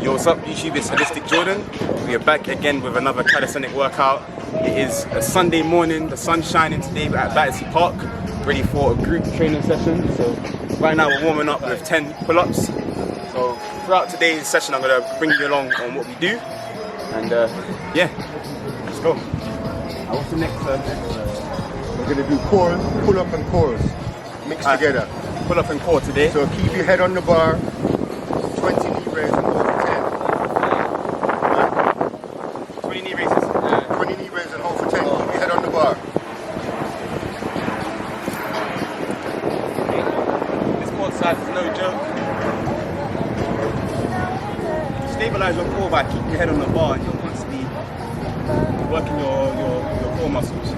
Yo, what's up YouTube, it's Holistic Jordan. We are back again with another calisthenic workout. It is a Sunday morning, the sun's shining today. We're at Battersea Park, ready for a group training session. So right now we're warming up with 10 pull-ups. So throughout today's session I'm going to bring you along on what we do. And yeah, let's go. What's the next? We're going to do core, pull-up and cores mixed together. Pull-up and core today. So keep your head on the bar, 20 knee raises and hold for 10. 20 knee raises. 20 knee raises and hold for 10. Keep your head on the bar. This core size is no joke. Stabilize your core by keeping your head on the bar and you're constantly working your core muscles.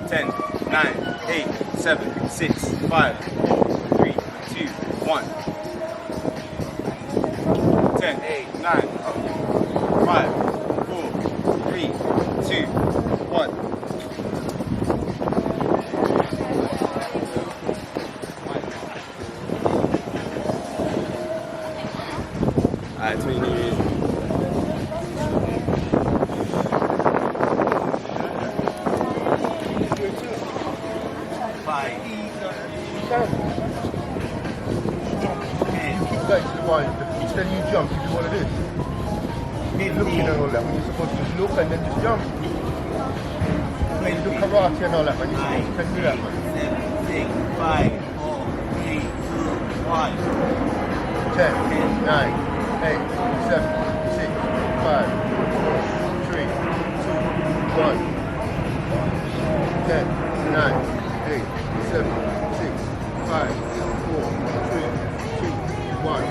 Ten, nine, eight, seven, six, five, 4, 3, 2, 1. 10, 8, 9, 5, 4, 3, 2, 1. Alright, 20 knees. Each time you jump, you do all of this. Keep looking and all that. When you're supposed to just look and then just jump. When you do karate and all that, man, you're supposed to do that, man. 7, 6, 5, 4, 3, 2, 1. 10, 9, 8, 7, 6, 5, 4, 3, 2, 1. 10, 9, 8, 7, 6, 5, 4, 3, 2, 1.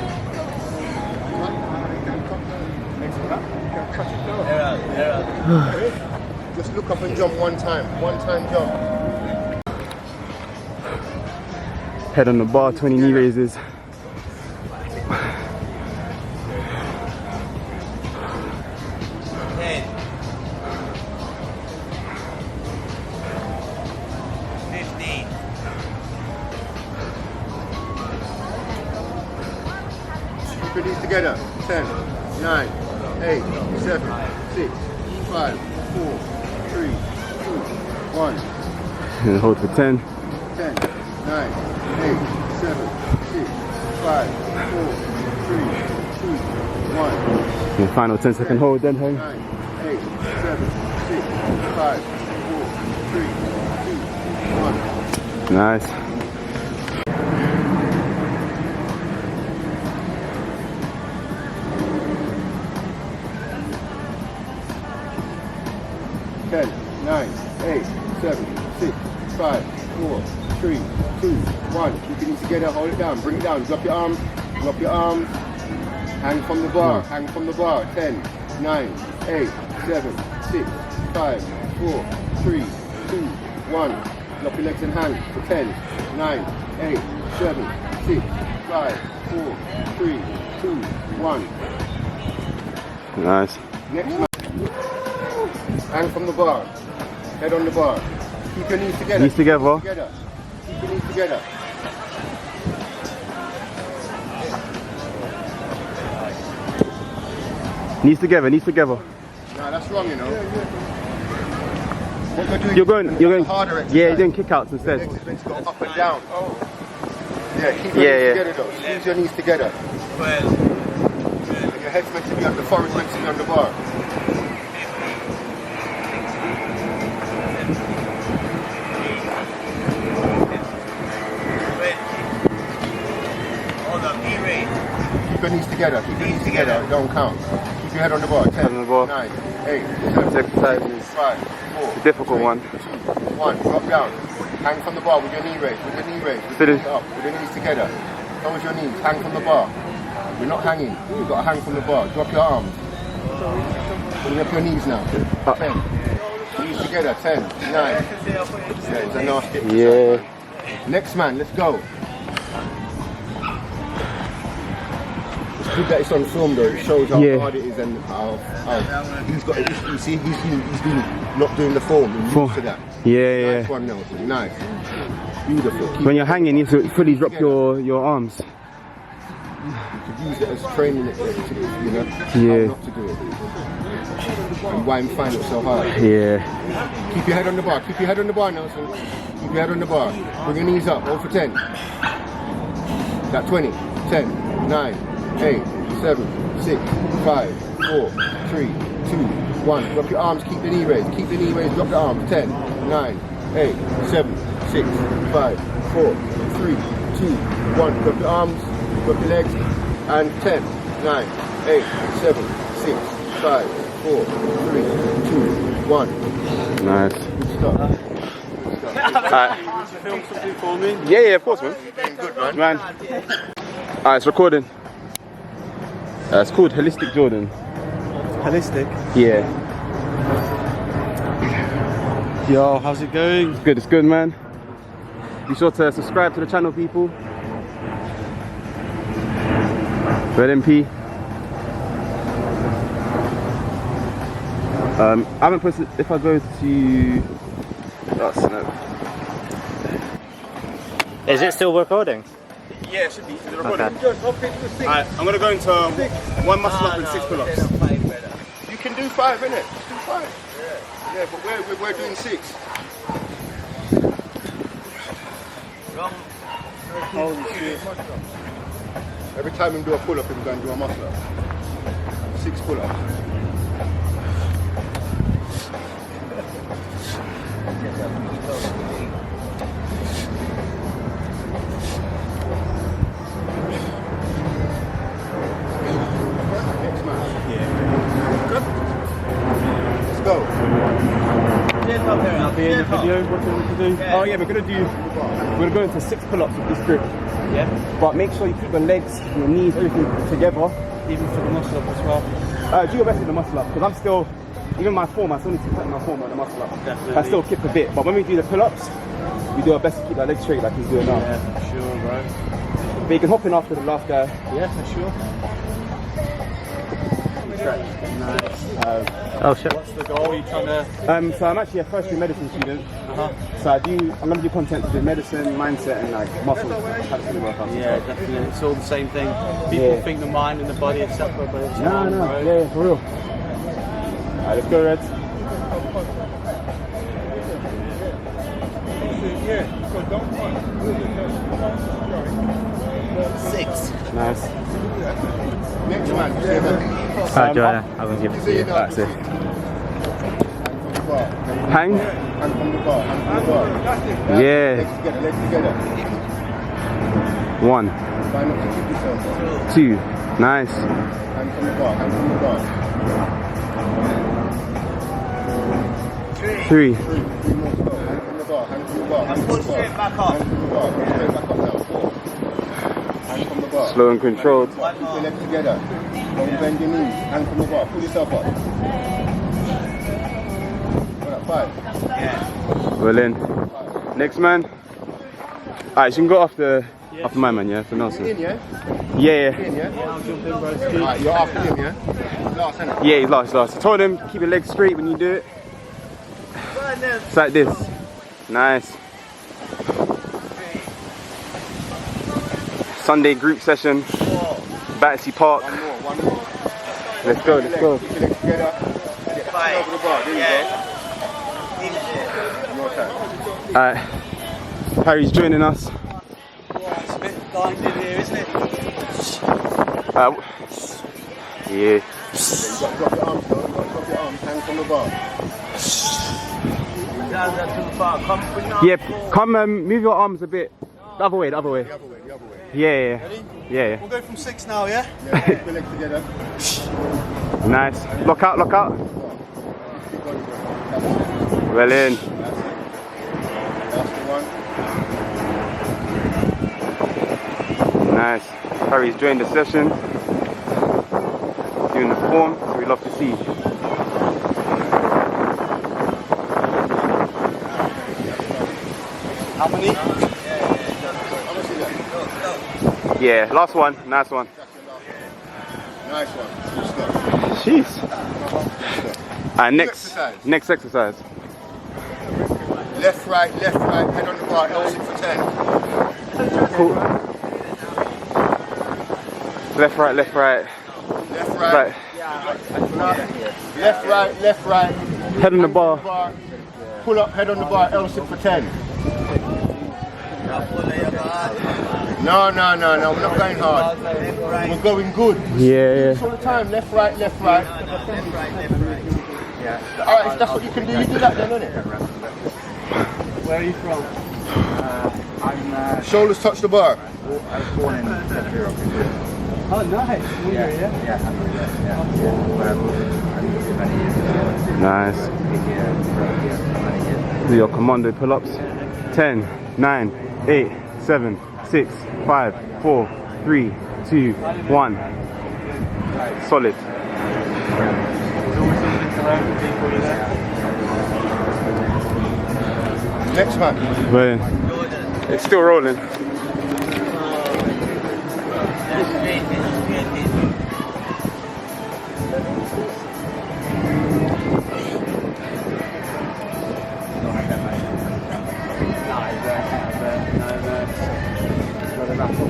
Just look up and jump one time jump. Head on the bar, 20 knee raises. Put these together. 10, 9, 8, 7, 6, 5, 4, 3, 2, 1. And hold for 10. 10, 9, 8, 7, 6, 5, 4, 3, 2, 1. And final 10-second hold then, hang. 9, 8, 7, 6, 5, 4, 3, 2, 1. Nice. Ten, 9, 8, 7, 6, 5, 4, 3, 2, 1. Keep it together, hold it down, bring it down, drop your arms, hang from the bar, 10, 9, 8, 7, 6, 5, 4, 3, 2, 1. Drop your legs and hang for 10, 9, 8, 7, 6, 5, 4, 3, 2, 1. Nice. Next man. Hang from the bar, head on the bar. Keep your knees together. Knees together. Keep your knees together. Knees together. Nah, that's wrong, you know. What You're going harder exercise. Yeah, you're doing kickouts instead. Your legs is meant to go up and down. Yeah, keep your knees together though. Squeeze your knees together. And your head's meant to be on the forehead's meant to be on the bar. Keep your knees together. Don't count. Keep your head on the bar. 10, 9, 8, 7, 6, 5, 4. The difficult 3, one. 2, 1. Drop down. Hang from the bar with your knee raised. With your knees up. With your knees together. So with your knees. Hang from the bar. You're not hanging. You've got to hang from the bar. Drop your arms. Bring up your knees now. 10. Knees together. 10, 9. Yeah, it's a nasty exercise. Yeah. Next man, let's go. good that it's on film though. It shows how Yeah. hard it is and how he's got. You see, he's been not doing the form. He's used to that. Yeah, Nice one, Nelson. Nice. Beautiful. When you're hanging, you have to fully drop your arms. You could use it as training, you know, Yeah. how not to do it. And why I'm finding it so hard. Yeah. Keep your head on the bar. Keep your head on the bar, Nelson. Keep your head on the bar. Bring your knees up. All for 10. That 20. 10, 9, 8, 7, 6, 5, 4, 3, 2, 1. Drop your arms. Keep the knee raised. Keep the knee raised. Drop the arms. 10, 9, 8, 7, 6, 5, 4, 3, 2, 1. Drop your arms. Drop your legs. And 10, 9, 8, 7, 6, 5, 4, 3, 2, 1. Nice. Good stop. Film something for me? Yeah, of course, man. Good, man. Man. Alright, it's recording. It's called Holistic Jordan. Holistic. Yeah. Yo, how's it going? It's good, man. Be sure to subscribe to the channel, people. Red MP. I haven't posted. If I go to. Oh, snap. Is it still recording? Yeah, it should be. Is it recording? Okay. Alright, I'm gonna go into one muscle up and 6 pull-ups. You can do 5, innit? Just do 5. Yeah, but we're doing 6. Holy shit. Every time we do a pull-up, we're going to do a muscle up. 6 pull-ups. Next man. Good. Let's go. I'll be in the video. What do you want to do? Oh yeah, we're gonna go into 6 pull-ups with this grip. Yeah. But make sure you keep the legs, your knees, everything together. Even for the muscle up as well. Do your best with the muscle up, because I'm still, even my form, I still need to tighten my form on the muscle up. Definitely. I still kick a bit, but when we do the pull-ups, we do our best to keep our legs straight like he's doing now. Yeah, for sure, bro. But you can hop in after the last guy. Yeah, for sure. Nice. Oh shit. What's the goal? Are you trying to... So I'm actually a first year medicine student. So I'm gonna do content to do medicine, mindset, and like muscle calisthenics workouts. Yeah, definitely. It's all the same thing. People think the mind and the body are separate, but it's not, No, bro. yeah, for real. Alright, let's go, Reds. Nice. Next man. You say that. Joanna, I'm gonna give it to you. That's it. Hand from the bar. Hang. Hand from the bar. Hand from the bar. Yeah. Legs together. Legs together. 1, Try not to keep yourself. 2. Nice. Hand from the bar. Hand from the bar. 3. 3 more to go. Hand from the bar. Hand from the bar. Hand from the bar. Hand from the bar. Straight back up now. 4. Hand from the bar. Slow and controlled. Keep your legs together. Don't bend your knees. Hand from the bar. Pull yourself up. Alright, 5. Well in. Next man. Alright, you can go after my man, yeah, for Nelson. In, yeah? Yeah. In, yeah? I'll jump in, bro. Alright, you're after him, yeah? Last, innit? Yeah, he's last. I told him, keep your legs straight when you do it. It's like this. Nice. Sunday group session. Battersea Park. One more. Let's go. Keep your legs together. Get over the bar. There you go. More time. Alright. Harry's joining us. It's a bit blinded here, isn't it? Yeah. You got to drop your arms, though. You got to drop your arms. Hang from the bar. Yeah, come move your arms a bit. The other way. The other way. Yeah. We'll go from 6 now, yeah? Yeah, keep your legs together. Nice. Lock out. Keep going, bro. Well in. Last one. Nice. Harry's joined the session. Doing the form. We love to see. How many? Yeah, last one. Nice one. Nice one. Good stuff. Jeez. Alright, next exercise. Left, right, head on the bar, L6 for 10. Cool. Left, right. Left, right. Right. Left, right. Head on the bar. Pull up, head on the bar, L6 for 10. No, we're not going hard. We're going good. Yeah. All the time, left, right. Alright, if that's what you can do, you do that then, innit? Where are you from? Shoulders touch the bar. I was born in Central Europe. Oh, nice. Yeah. But I moved for many years. Nice. Big year, many years. Do your commando pull-ups. 10, 9, 8, 7, 6, 5, 4, 3, 2, 1. Solid. There's always something to learn from people, you know. Next man. But it's still rolling.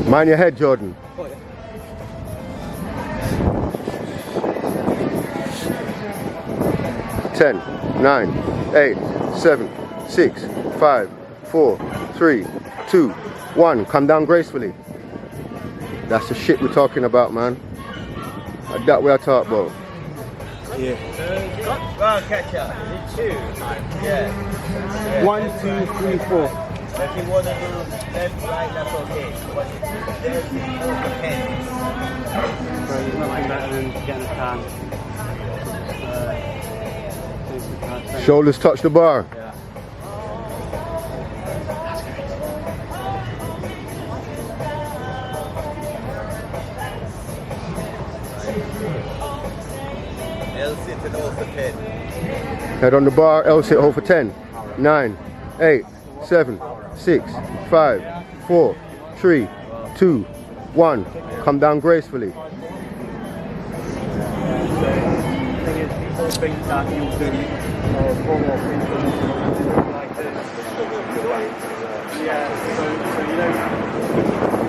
Mind your head, Jordan. Ten, 9, 8, 7, 6, 5, 4, 3, 2, 1. Come down gracefully. That's the shit we're talking about, man. That way I talk about. Yeah. Well, catch up. 2. Yeah. 1, 2, 3, 4. If you want to do left, right, that's okay. But there's 4 to 10. So there's nothing better than getting a can. Shoulders touch the bar. Yeah. L sit and also 10. Head on the bar, L sit, hold for 10. 9, 8, 7, 6, 5, 4, 3, 2, 1. Come down gracefully. People think that you can pull off into like this. Yeah, so you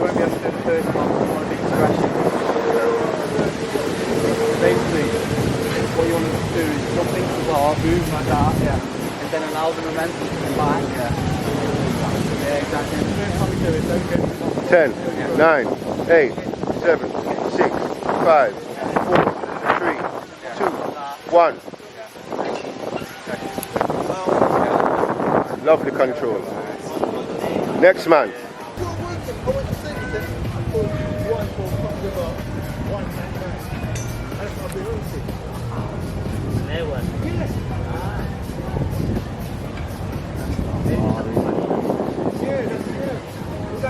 won't be able to do the first one before the expression. Basically, what you want to do is jump into the bar, move like that, and then allow the momentum to come back. Yeah, exactly. The first time you do it, don't get 10, 9, 8, 7, 6, 5, 4, 3, 2, 1. Lovely control. Next man.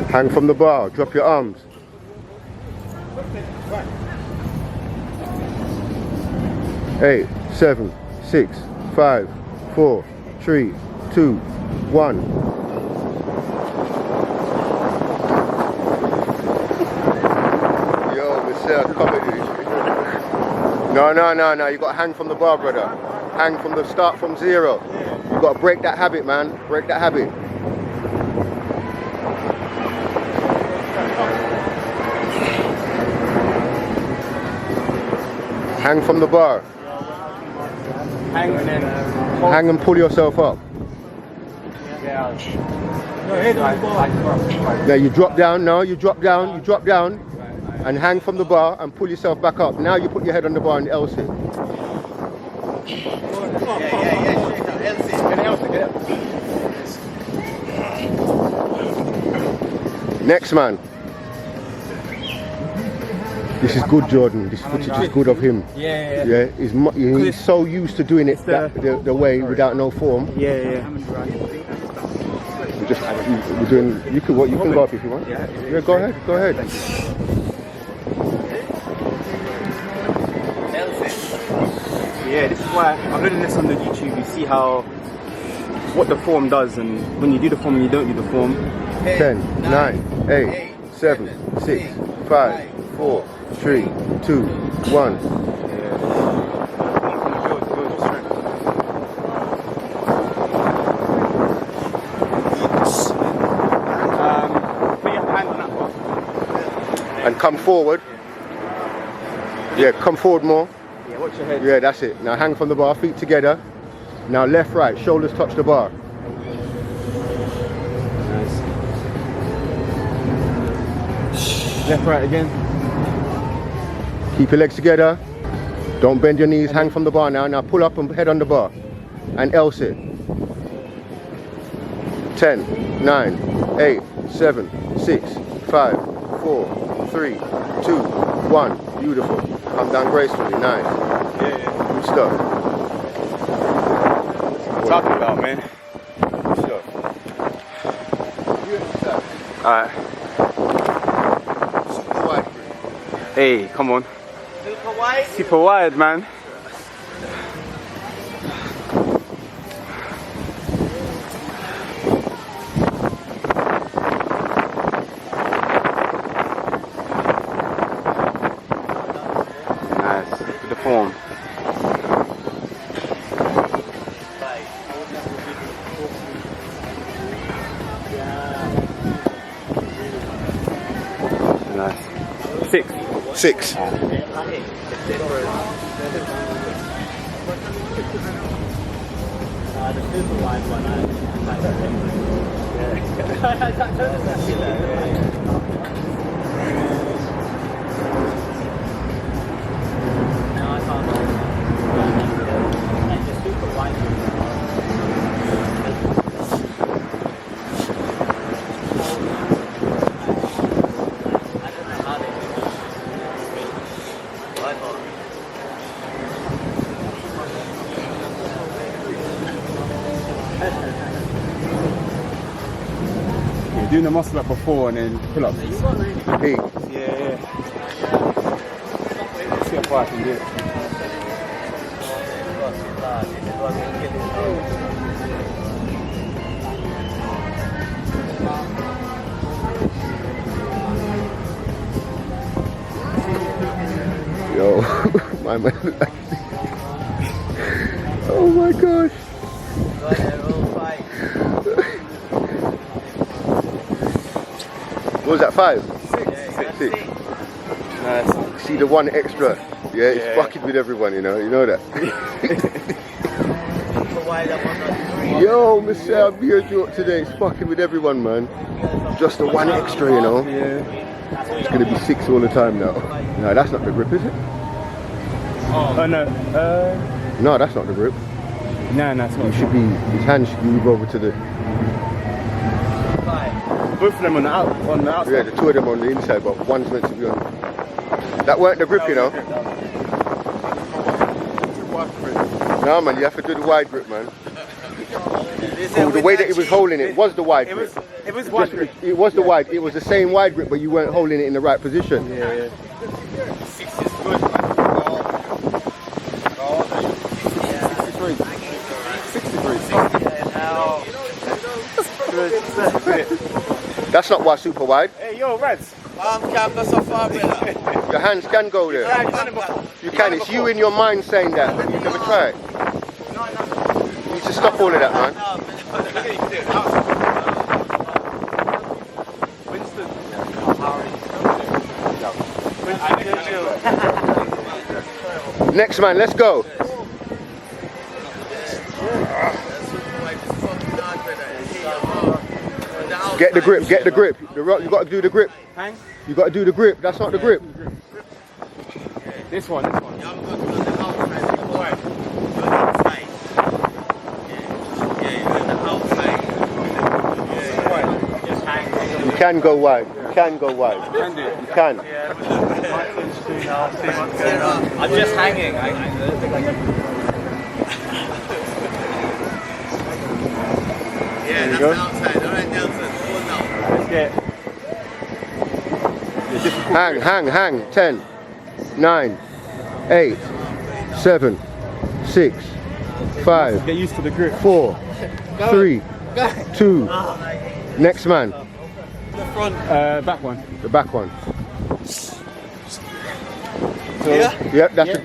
Hang from the bar, drop your arms. Eight, 7, 6, 5, 4, 3, 2, 1. Yo, Mr. Comedy. No. You got to hang from the bar, brother. Hang from the start from 0. You got to break that habit, man. Break that habit. Hang from the bar. Hang and pull yourself up. Now you drop down, you drop down, and hang from the bar and pull yourself back up. Now you put your head on the bar and L sit. Next man. This is good, Jordan. This footage is good of him. Yeah. He's so used to doing it the way without no form. Yeah. We're doing. You can go up if you want. Yeah, go ahead. Yeah, this is why I'm learning this on the YouTube. You see what the form does, and when you do the form and you don't do the form. 10, 9, 8, 7, 6, 5, 4, 3, 2, 1. Put your hand on that bar. And come forward. Yeah, come forward more. Yeah, watch your head. Yeah, that's it. Now hang from the bar, feet together. Now left, right, shoulders touch the bar. Nice. Left, right again. Keep your legs together. Don't bend your knees, hang from the bar now. Now pull up and head on the bar. And else it. 10, 9, 8, 7, 6, 5, 4, 3, 2, 1. Beautiful. Come down gracefully. Nice. Yeah. Good stuff. What I'm talking about, man. Good stuff. Alright. Super wide grip. Hey, come on. Super wide. Super wide, man. Nice. Look at the form. Nice. 6. 6. The super wide one, no, I can't. The super wide one. I don't know how they do You're doing the muscle up before and then pull up. Hey. Yeah. Let's see how far I can do it. Yo, my man. Oh my gosh. What was that, 5? 6. Nice. See the one extra. Yeah, it's Yeah. fucking with everyone, you know that. Yo, Mr. Beer joke today, it's fucking with everyone, man. Just the one extra, you know. Yeah. It's gonna be 6 all the time now. No, that's not the grip, is it? Oh no. No, that's not the grip. No, it's not. You should be, his hand should move over to the, Both of them on the outside. yeah, the two of them on the inside, but one's meant to be on. That weren't the grip, you know. No, man, you have to do the wide grip, man. Oh, the way that he was holding it was the wide grip. It was wide grip. It was the wide. It was the same wide grip, but you weren't holding it in the right position. Yeah. 6 is good. 63. That's not why super wide. Hey, yo, Reds. Can't go so far, brother. Your hands can go there. You can. It's you in your mind saying that, but you never try it. You need to stop all of that, man. Next man, let's go. Get the grip, get the grip. You got to do the grip. Hang. You got to do the grip. That's not the grip. This one. You can go wide. You can go wide. Can do it. You can. I'm just hanging. Yeah, that's go. the outside. All right, Nelson. Hold now. Let's get. Hang. 10, 9, 8, 7, 6, 5, Get used to the grip. 4, 3, 2. Next man. The front. Back one. The back one. Yep, that's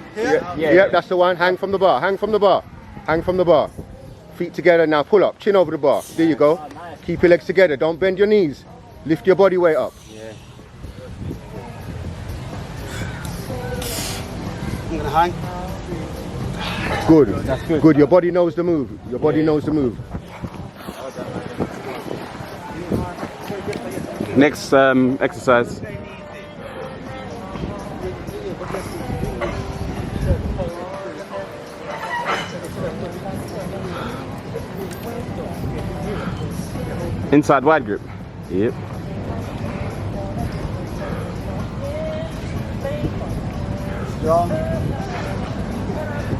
yep, that's the one. Hang from the bar. Hang from the bar. Hang from the bar. Feet together now. Pull up. Chin over the bar. There you go. Keep your legs together. Don't bend your knees. Lift your body weight up. Yeah. I'm gonna hang. Good. That's good. Good. Your body knows the move. Your body knows the move. Next exercise. Inside wide grip. Yep. Strong.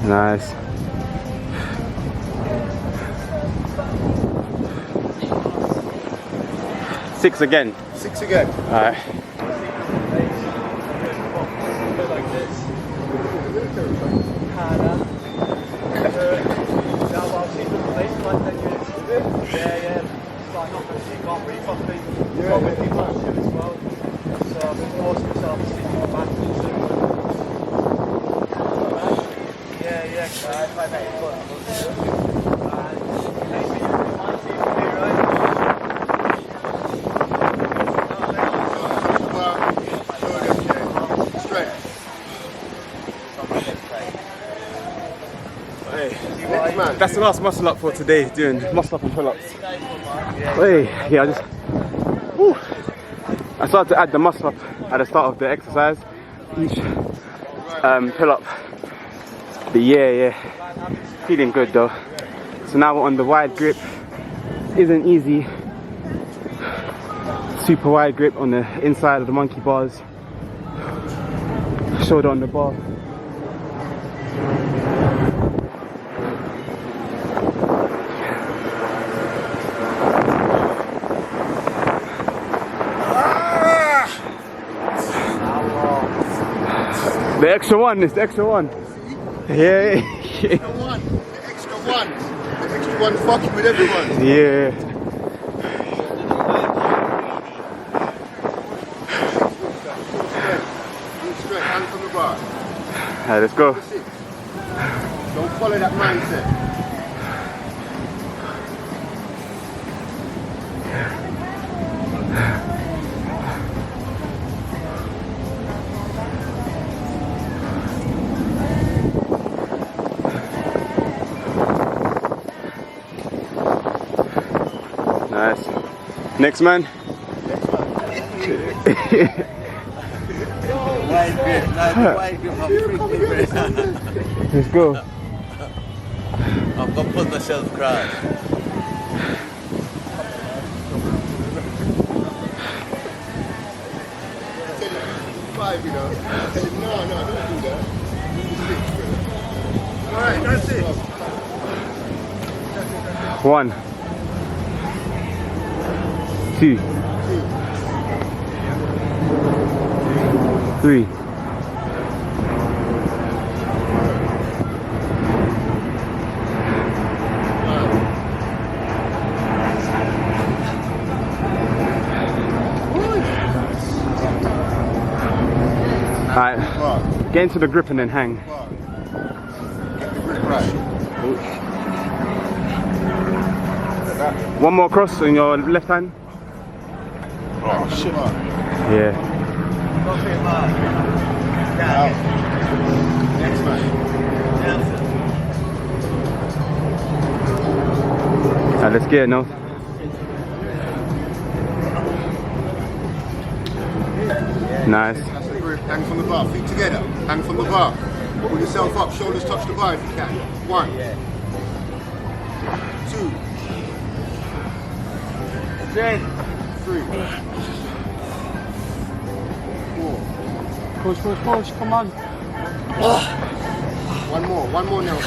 Nice. Six again. 6 again. Alright. That's the last muscle up for today, doing muscle up and pull-ups. Hey, yeah, I started to add the muscle up at the start of the exercise, each pull-up. But yeah, feeling good though. So now we're on the wide grip. Isn't easy. Super wide grip on the inside of the monkey bars. Shoulder on the bar. The extra one is the extra one. Yeah. The extra one. The extra one. The extra one fucking with everyone. Yeah. Straight, hand from the bar. Alright, let's go. Don't follow that mindset. Nice. Next man. Wide grip, wide grip, I'm freaking. Let's go. I'm gonna put myself crash. Five, you know. Tell him, no, don't do that. Alright, that's it. 1, 2, 3. Alright, get into the grip and then hang. Get the grip right. One more cross on your left hand. Oh shit. Yeah. Next man. Alright, let's get it now. Nice. That's the grip. Hang from the bar. Feet together. Hang from the bar. Pull yourself up. Shoulders touch the bar if you can. 1, 2, 3, 4. Push, come on. One more now.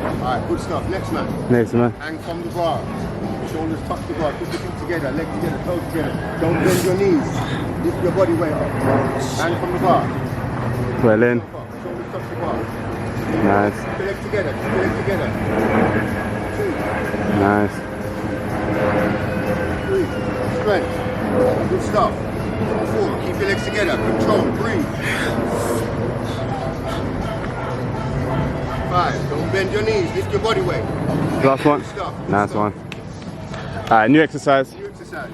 Alright, good stuff. Next man. Next man. Hang from the bar. Shoulders touch the bar. Put your feet together. Legs together. Toes together. Don't bend your knees. Lift your body weight up. Hang from the bar. Well in. Shoulders touch the bar. Nice. Keep your legs together. Keep your legs together. 2, Nice. 3. Strength. Good stuff. 4. Keep your legs together. Control. Breathe. 5. Don't bend your knees. Lift your body weight. Last one. Stop. Nice Stop. one. Alright, new exercise. New exercise.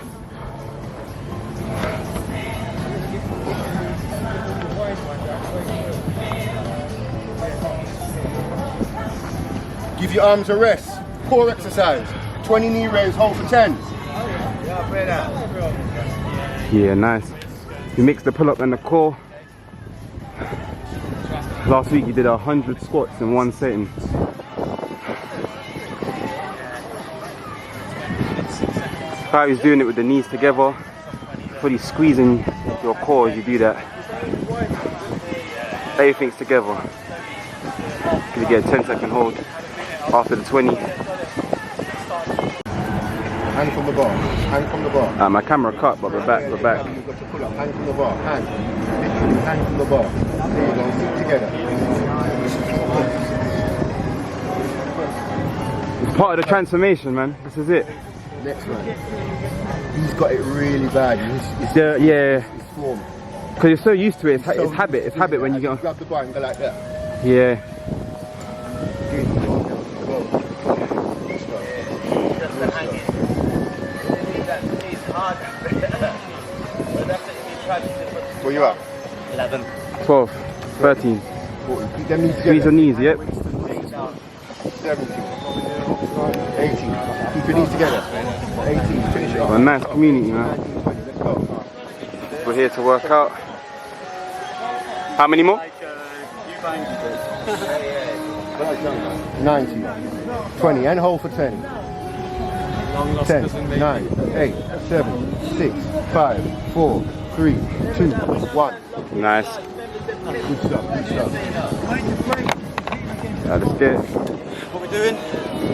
Give your arms a rest. Core exercise. 20 knee raise, hold for 10. Yeah, nice. You mix the pull-up and the core. Last week you did 100 squats in one setting. How he's doing it with the knees together, fully squeezing your core as you do that. Everything's together. You get a 10-second hold after the 20. Hand from the bar. Hand from the bar. My camera cut, but we're back. You've got to pull up. Hand from the bar. Hand. Literally hand from the bar. There you go. Sit together. It's part of the transformation, man. This is it. Next one. He's got it really bad. Yeah. His form. Because you're so used to it. It's habit. It's habit when you get on. Grab the bar and go like that. Yeah. Where you at? 11. 12, 13. 14. Keep them knees Squeeze together. your knees, yep. 17. 18. Keep your knees together. 18. Finish it. A nice community, man. 19, 20. Let's go. We're here to work out. How many more? 90. 20. And hold for 10. 10, 9, 8, 7, 6, 5, 4, 3, 2, 1. Nice. Good stuff, good stuff. Let's get it. What we doing?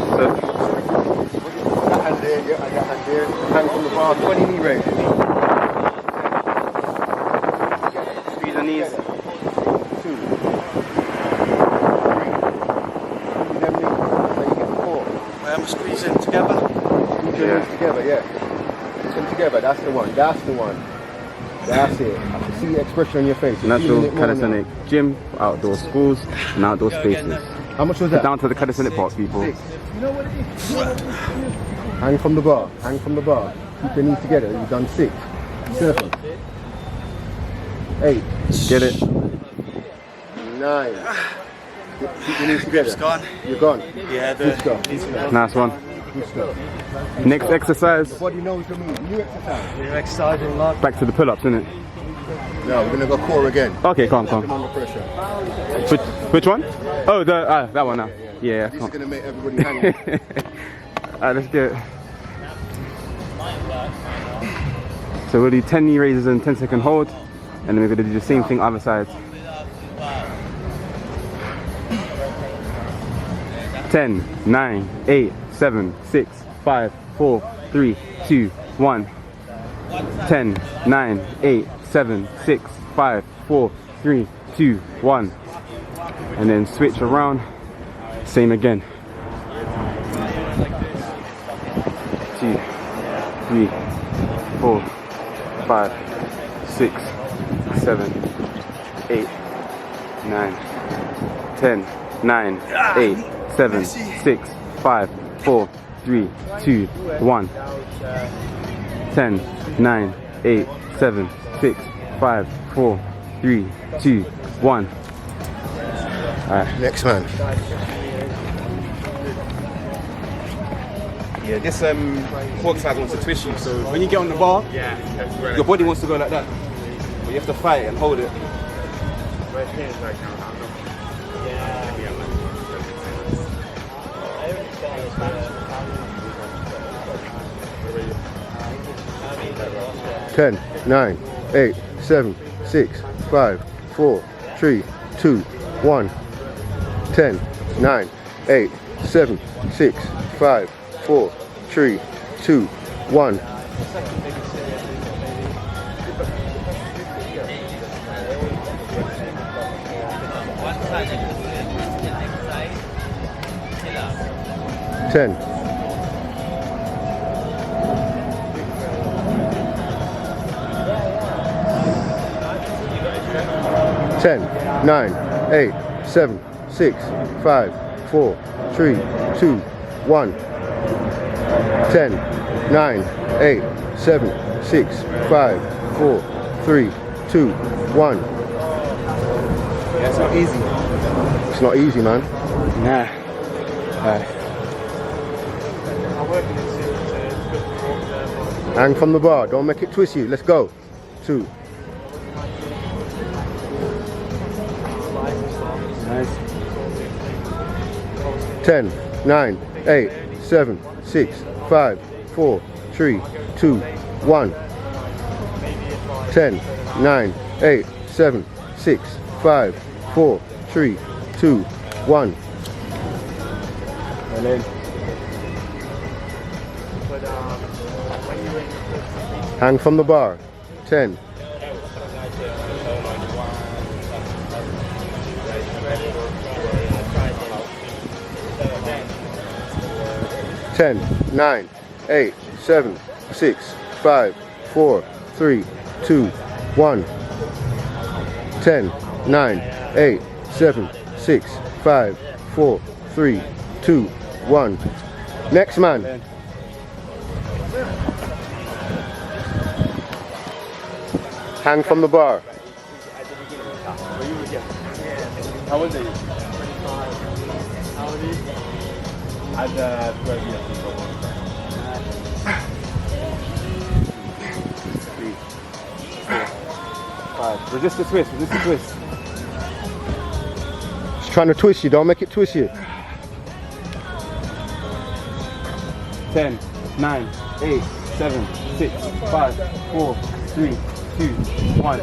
So, That hand there, yeah, that hand there. Hand from the bar, 20 knee raise. squeeze the knees. 2, 3. Them knees, then you get 4. We're squeezing together. Put your knees together, yeah. Put them together, that's the one, that's the one. That's it. I can see the expression on your face. You're Natural feeling it more now. calisthenic gym, outdoor schools, and outdoor spaces. How much was that? Down to the calisthenic park, people. 6. Hang from the bar, hang from the bar. Keep your knees together, you've done 6. 7. 8. Get it? 9. Keep your knees together. Gone. You're gone. Yeah, Good stuff. Nice one. Good stuff. Next exercise, The body knows the move. New exercise. We're excited a lot. back to the pull-ups, innit? No, we're gonna go core again. Okay, calm. Under pressure. Which one? Oh, that one now. Yeah, This come is gonna make everybody hang. Alright, let's do it. So we'll do 10 knee raises and 10-second hold, and then we're gonna do the same thing other side. 10, 9, 8, 7, 6, 5, 4, 3, 2, 1. 10, 9, 8, 7, 6, 5, 4, 3, 2, 1. And then switch around, same again. 2, 3, 4, 5, 6, 7, 8, 9, 10, 9, 8, 7, 6, 5, 4, 3, 2, 1. 10, 9, 8, 7, 6, 5, 4, 3, 2, 1. Alright. Next man. Yeah, this core exercise wants to twist you, so when you get on the bar, your body wants to go like that. But you have to fight and hold it. 10, 9, 8, 7, 6, 5, 4, 3, 2, 1. 10, 9, 8, 7, 6, 5, 4, 3, 2, 1. 10. 10, 9, 8, 7, 6, 5, 4, 3, 2, 1. 10, 9, 8, 7, 6, 5, 4, 3, 2, 1. Yeah, it's not easy. It's not easy, man. Nah. Hang from the bar, don't make it twist you. Let's go. 2. Nice. 10, 9, 8, 7, 6, 5, 4, 3, 2, 1. 10, 9, 8, 7, 6, 5, 4, 3, 2, 1. And then Hang from the bar. 10. 10, 9, 8, 7, 6, 5, 4, 3, 2, 1. 10, 9, 8, 7, 6, 5, 4, 3, 2, 1. Next man. Hang from the bar. how old are you? How old are you? At 12 years. 3, 4, 5. Resist the twist, resist the twist. He's trying to twist you, don't make it twist you. 10, 9, 8, 7, 6, 5, 4, 3, 2, 1.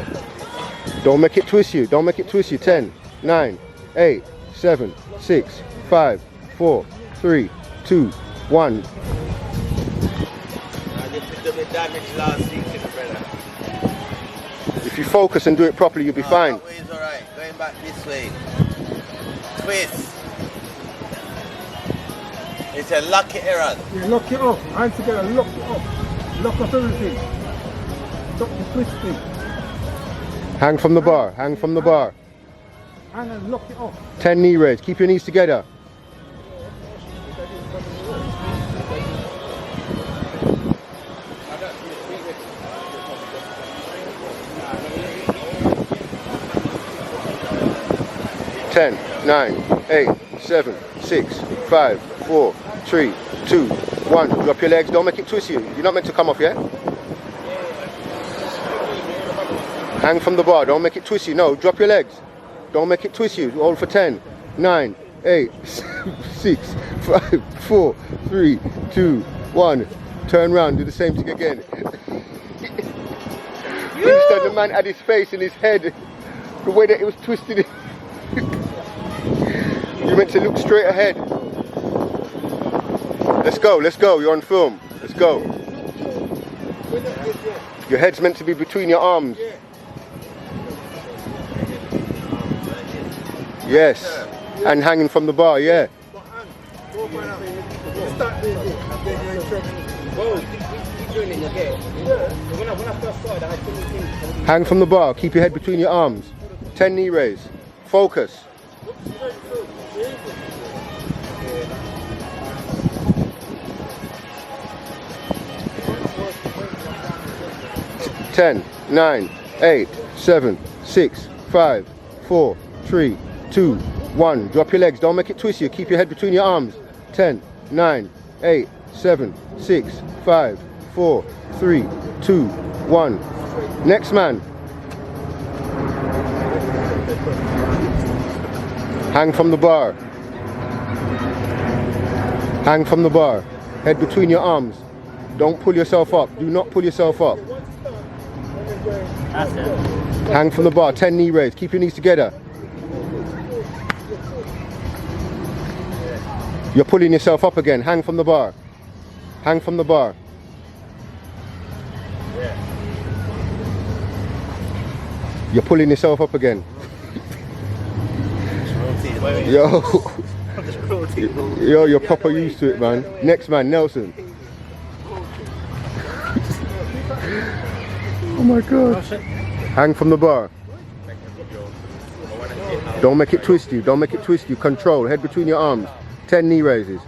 Don't make it twist you, don't make it twist you. 10, 9, 8, 7, 6, 5, 4, 3, 2, 1. I just did a bit damage last week, brother. If you focus and do it properly, you'll be fine. That way is alright. Going back this way. Twist. It's a lucky error. Yeah, lock it up. Hands together, lock it up. Lock up everything. Stop the twisting. Hang from the bar, hang from the bar. Hang and lock it up. 10 knee raise, keep your knees together. Ten, 9, 8, 7, 6, 5, 4, 3, 2, 1. Drop your legs, don't make it twist you. You're not meant to come off yet. Hang from the bar, don't make it twist you. No, drop your legs. Don't make it twist you. Hold for 10, 9, 8, 6, 5, 4, 3, 2, 1. Turn around, do the same thing again. Instead, the man had his face in his head, the way that it was twisted. You meant to look straight ahead. Let's go, you're on film. Let's go. Your head's meant to be between your arms. Yes, and hanging from the bar, yeah. Hang from the bar, keep your head between your arms. 10 knee raise. Focus. Ten, 9, 8, 7, 6, 5, 4, 3, 2, 1. Drop your legs, don't make it twist you. Keep your head between your arms. 10, 9, 8, 7, 6, 5, 4, 3, 2, 1. Next man. Hang from the bar. Hang from the bar. Head between your arms. Don't pull yourself up. Do not pull yourself up. That's it. Hang from the bar. 10 knee raise. Keep your knees together. You're pulling yourself up again. Hang from the bar. Hang from the bar. You're pulling yourself up again. Yo, you're proper used to it, man. Next man, Nelson. Oh my God. Hang from the bar. Don't make it twist you. Don't make it twist you. Control. Head between your arms. 10 knee raises.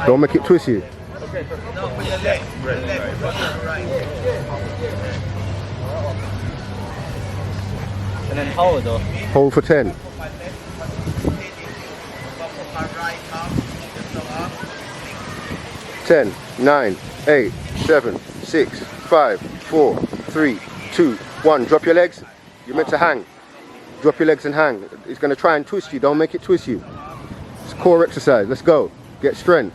Don't make it twist you. And then hold though. Hold for 10. 10, 9, 8, 7, 6, 5, 4, 3, 2, 1. Drop your legs. You're meant to hang. Drop your legs and hang. It's going to try and twist you. Don't make it twist you. It's core exercise. Let's go. Get strength.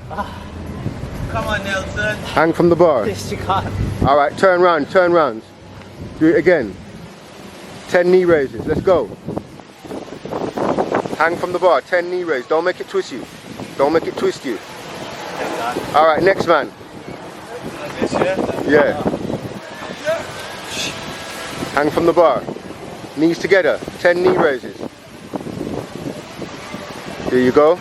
Come on, Nelson. Hang from the bar. Yes, you can't. All right, turn round, turn round. Do it again. 10 knee raises. Let's go. Hang from the bar. 10 knee raises. Don't make it twist you. Don't make it twist you. All right, next man. Yeah. Hang from the bar. Knees together. 10 knee raises. Here you go.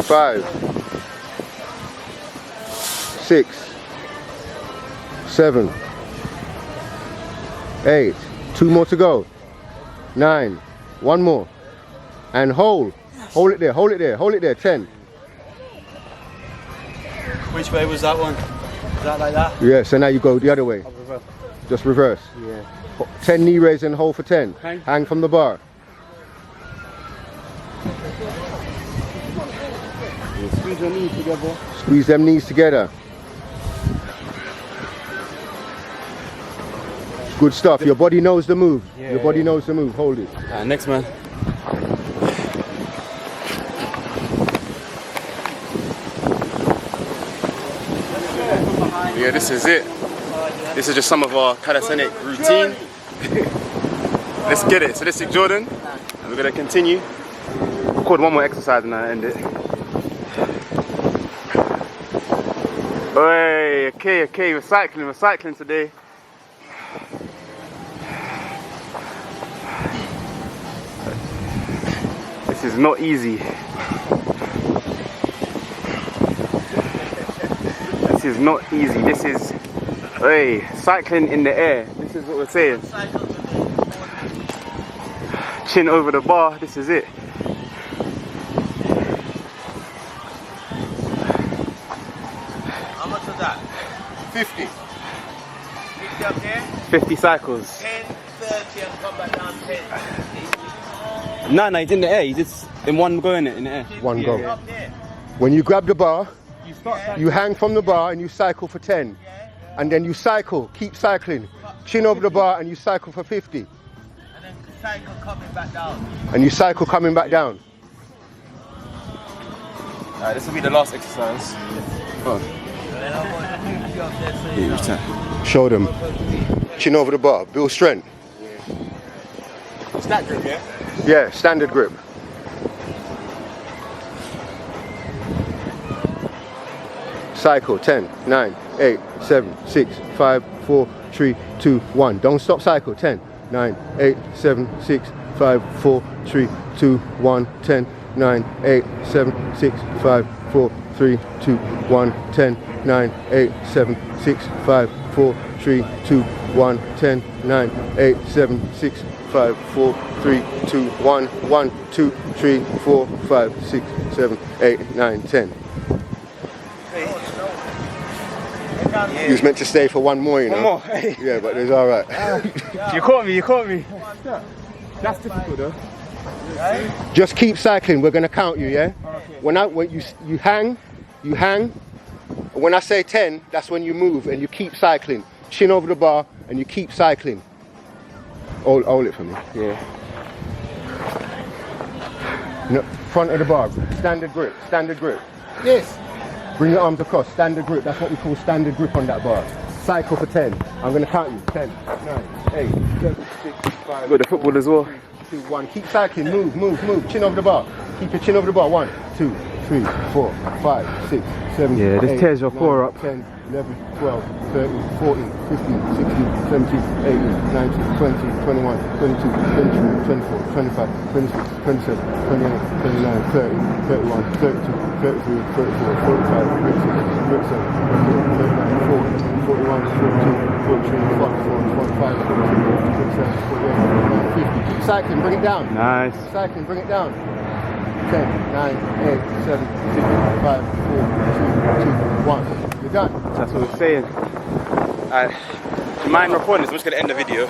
Five, 6, 7, 8. 2 more to go. 9. 1 more. And hold. Hold it there. Hold it there. Hold it there. 10. Which way was that one? Is that like that? Yeah. So now you go the other way. Reverse. Just reverse. Yeah. 10 knee raise and hold for 10. Hang from the bar. Squeeze your knees together. Squeeze them knees together. Good stuff. Your body knows the move. Yeah, Your body knows the move. Hold it. Next man. Yeah, this is it. This is just some of our calisthenic routine. Let's get it. Sadistic Jordan. And we're going to continue. Record one more exercise and I end it. Hey, okay, we're cycling today. This is not easy. This is not easy. This is, hey, cycling in the air. This is what we're saying. Chin over the bar. This is it. How much was that? 50. 50 up there? 50 cycles. 10, 30 and come back down 10. No, he's in the air. He's just in one go in it, in the air. One go. Up there. When you grab the bar, you hang from the bar and you cycle for 10. And then you cycle, keep cycling. Chin over the bar and you cycle for 50. And then cycle coming back down. And you cycle coming back down. Alright, this will be the last exercise. Go on. And then I want 50 up there so you know. Show them. Chin over the bar, build strength. It's that grip, yeah? Yeah, standard grip. Cycle, 10, 9, 8, 7, 6, 5, 4, 3, 2, 1. Don't stop cycle, 10, 9, 8, 7, 6, 5, 4, 3, 2, 1, 10, 9, 8, 7, 6, 5, 4, 3, 2, 1, 10, 9, 8, 7, 6, 5, 4, 3, 2, 1, 10, 9, 8, 7, 6, 5, 4, 3, 2, 1, 1, 2, 3, 4, 5, 6, 7, 8, 9, 10. You was meant to stay for one more, you know. One more. Yeah, but it's all right. You caught me. That's difficult though. Just keep cycling. We're gonna count you, yeah. When you hang. When I say 10, that's when you move and you keep cycling. Chin over the bar and you keep cycling. Hold it for me. Yeah. No, front of the bar. Standard grip. Yes. Bring your arms across. Standard grip. That's what we call standard grip on that bar. Cycle for 10. I'm going to count you. 10, 9, 8, 7, 6, 5. Got the football as well. 2, 1. Keep cycling. Move. Chin over the bar. Keep your chin over the bar. 1, 2, 3, 4, 5, 6, 7, Yeah, this 8, tears your 9, core up. 10, 11, 12, 13, 14, 15, 16, 17, 18, 19, 20, 21, 22, 23, 24, 25, 26, 27, 28, 29, 30, 31, 32, 33, 34, 45, 36, 37, 38, 39, 40, 41, 42, 43, 44, 45, 46, 47, 48, 50. Cycling, bring it down. Nice. Cycling, bring it down. 10, 9, 8, 7, 6, 5, 4, 3, 2, 1. You're done. That's what we're saying. Alright, do you mind recording this? I'm just going to end the video.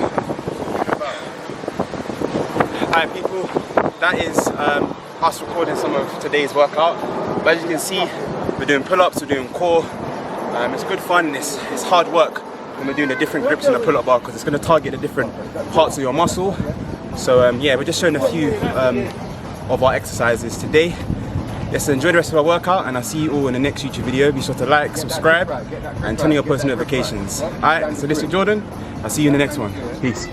Alright people, that is us recording some of today's workout. But as you can see, we're doing pull-ups, we're doing core. It's good fun, it's hard work when we're doing the different grips in the pull-up bar because it's going to target the different parts of your muscle. So yeah, we're just showing a few of our exercises today. Yes, enjoy the rest of our workout and I'll see you all in the next YouTube video. Be sure to like, subscribe and turn on your post notifications. Alright, so this is Jordan. I'll see you in the next one. Peace.